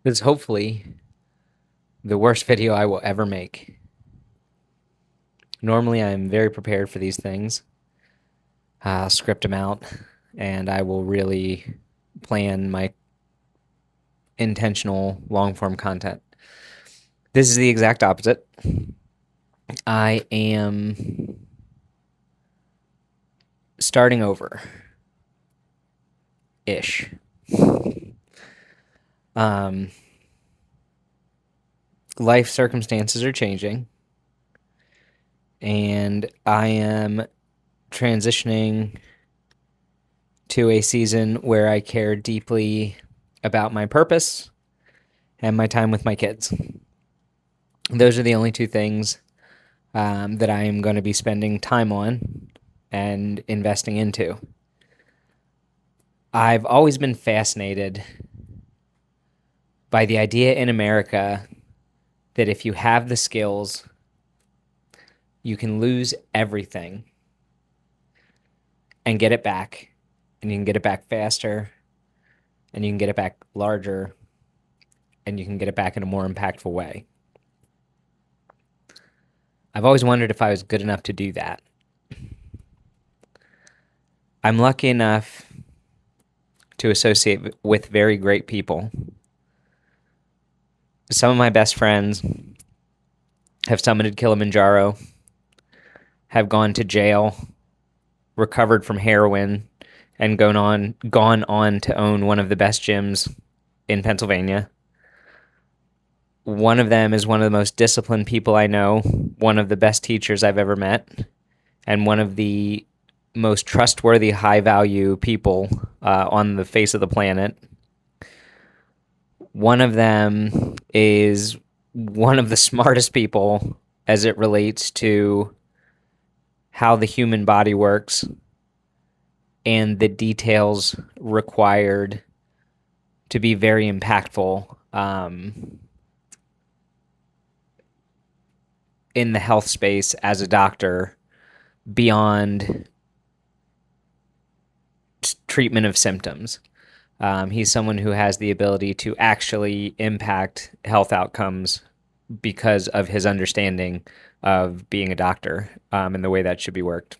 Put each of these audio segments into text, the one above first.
is hopefully the worst video I will ever make. Normally, I'm very prepared for these things. I'll script them out, and I will really plan my intentional long form content. This is the exact opposite. I am starting over ish. Um, Life circumstances are changing, and I am transitioning to a season where I care deeply about my purpose and my time with my kids. Those are the only two things that I am going to be spending time on and investing into. I've always been fascinated by the idea in America that if you have the skills, you can lose everything and get it back, and you can get it back faster, and you can get it back larger, and you can get it back in a more impactful way. I've always wondered if I was good enough to do that. I'm lucky enough to associate with very great people. Some of my best friends have summited Kilimanjaro, have gone to jail, recovered from heroin, and gone on to own one of the best gyms in Pennsylvania. One of them is one of the most disciplined people I know, one of the best teachers I've ever met, and one of the most trustworthy, high-value people on the face of the planet. One of them is one of the smartest people as it relates to how the human body works and the details required to be very impactful in the health space as a doctor beyond treatment of symptoms. He's someone who has the ability to actually impact health outcomes because of his understanding of being a doctor and the way that should be worked.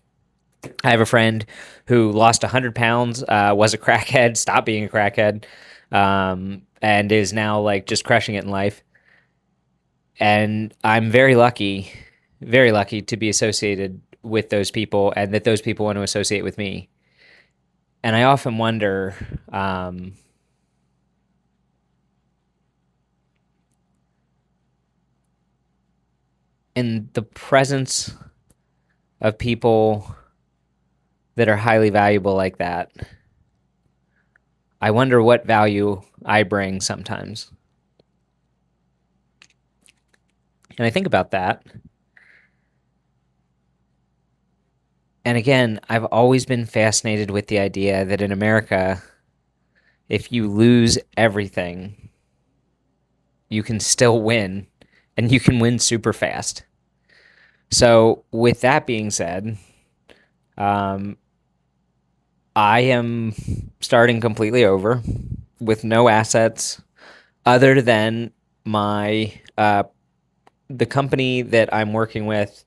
I have a friend who lost 100 pounds, was a crackhead, stopped being a crackhead, and is now like just crushing it in life. And I'm very lucky to be associated with those people and that those people want to associate with me. And I often wonder, in the presence of people that are highly valuable like that, I wonder what value I bring sometimes. And I think about that. And again, I've always been fascinated with the idea that in America, if you lose everything, you can still win, and you can win super fast. So, with that being said, I am starting completely over with no assets other than my the company that I'm working with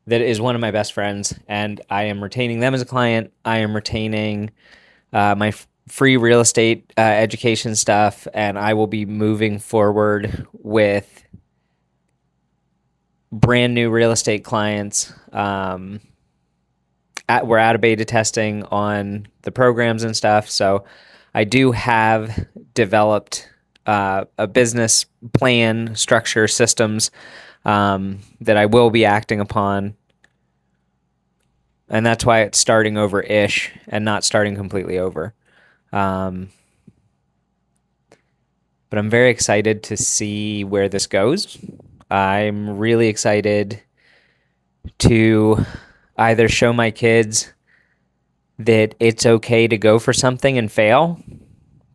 that is one of my best friends, and I am retaining them as a client. I am retaining my free real estate education stuff, and I will be moving forward with brand new real estate clients. We're out of beta testing on the programs and stuff, so I do have developed a business plan, structure, systems that I will be acting upon. And that's why it's starting over-ish and not starting completely over. But I'm very excited to see where this goes. I'm really excited to either show my kids that it's okay to go for something and fail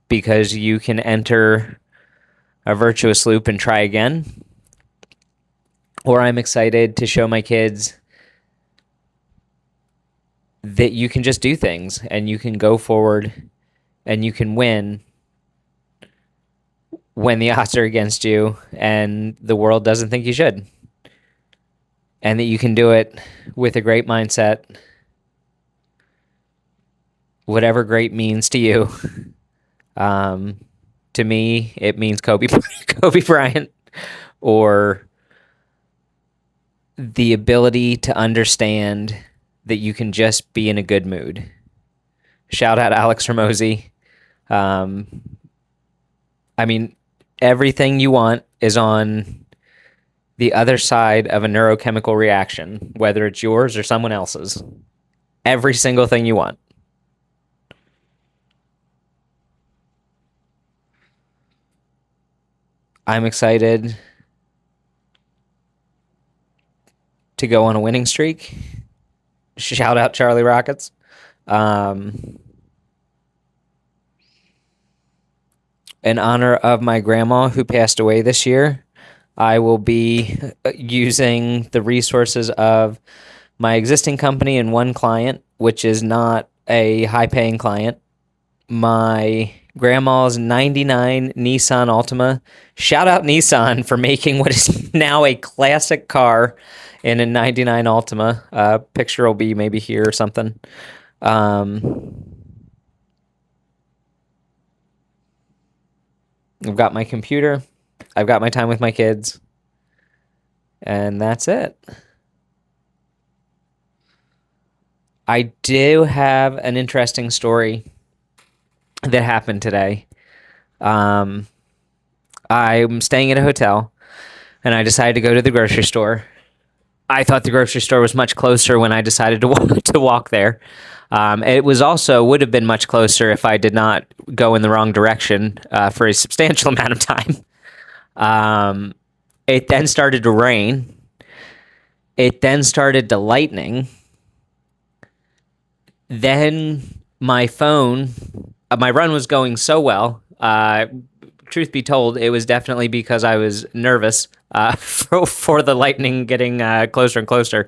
because you can enter a virtuous loop and try again. Or I'm excited to show my kids that you can just do things and you can go forward and you can win when the odds are against you and the world doesn't think you should. And that you can do it with a great mindset, whatever great means to you. To me, it means Kobe Bryant, or the ability to understand that you can just be in a good mood. Shout out Alex Ramosi. I mean, everything you want is on the other side of a neurochemical reaction, whether it's yours or someone else's. Every single thing you want. I'm excited to go on a winning streak. Shout out Charlie Rockets. In honor of my grandma who passed away this year, I will be using the resources of my existing company and one client, which is not a high-paying client. My grandma's 99 Nissan Altima. Shout out Nissan for making what is now a classic car in a 99 Altima. Picture will be maybe here or something. I've got my computer. I've got my time with my kids. And that's it. I do have an interesting story that happened today. I'm staying at a hotel, and I decided to go to the grocery store. I thought the grocery store was much closer when I decided to walk there. It would have been much closer if I did not go in the wrong direction for a substantial amount of time. It then started to rain. It then started to lightning. Then my phone, my run was going so well. Truth be told, it was definitely because I was nervous for the lightning getting closer and closer.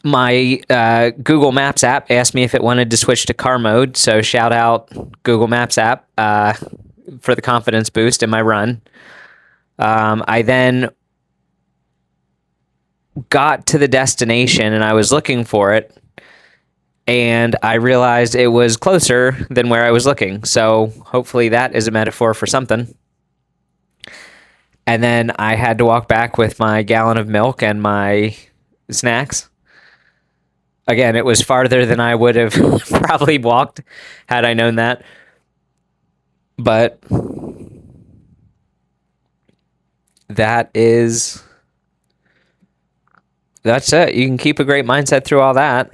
My Google Maps app asked me if it wanted to switch to car mode, so shout out Google Maps app for the confidence boost in my run. I then got to the destination and I was looking for it, and I realized it was closer than where I was looking. So hopefully that is a metaphor for something. And then I had to walk back with my gallon of milk and my snacks. Again, it was farther than I would have probably walked had I known that. But that's it. You can keep a great mindset through all that.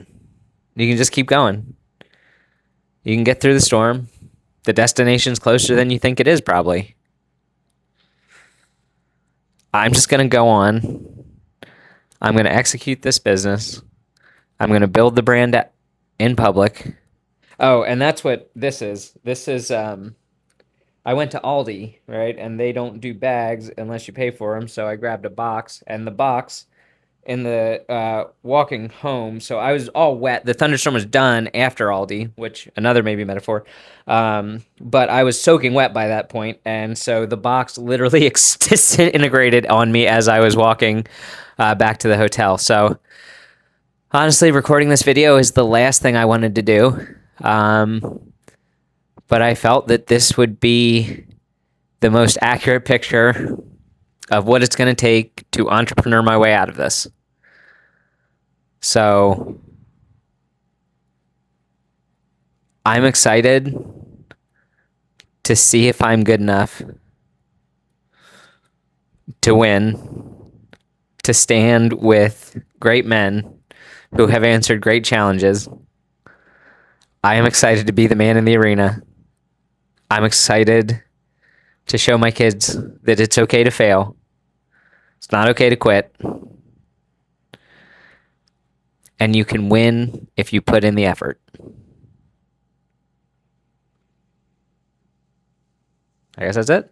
You can just keep going. You can get through the storm. The destination's closer than you think it is, probably. I'm just going to go on. I'm going to execute this business. I'm going to build the brand in public. Oh, and that's what this is. This is, I went to Aldi, right? And they don't do bags unless you pay for them. So I grabbed a box, and the box in the walking home. So I was all wet. The thunderstorm was done after Aldi, which another maybe metaphor. But I was soaking wet by that point. And so the box literally disintegrated on me as I was walking back to the hotel. So honestly, recording this video is the last thing I wanted to do. But I felt that this would be the most accurate picture of what it's going to take to entrepreneur my way out of this. So I'm excited to see if I'm good enough to win, to stand with great men who have answered great challenges. I am excited to be the man in the arena. I'm excited to show my kids that it's okay to fail. It's not okay to quit. And you can win if you put in the effort. I guess that's it.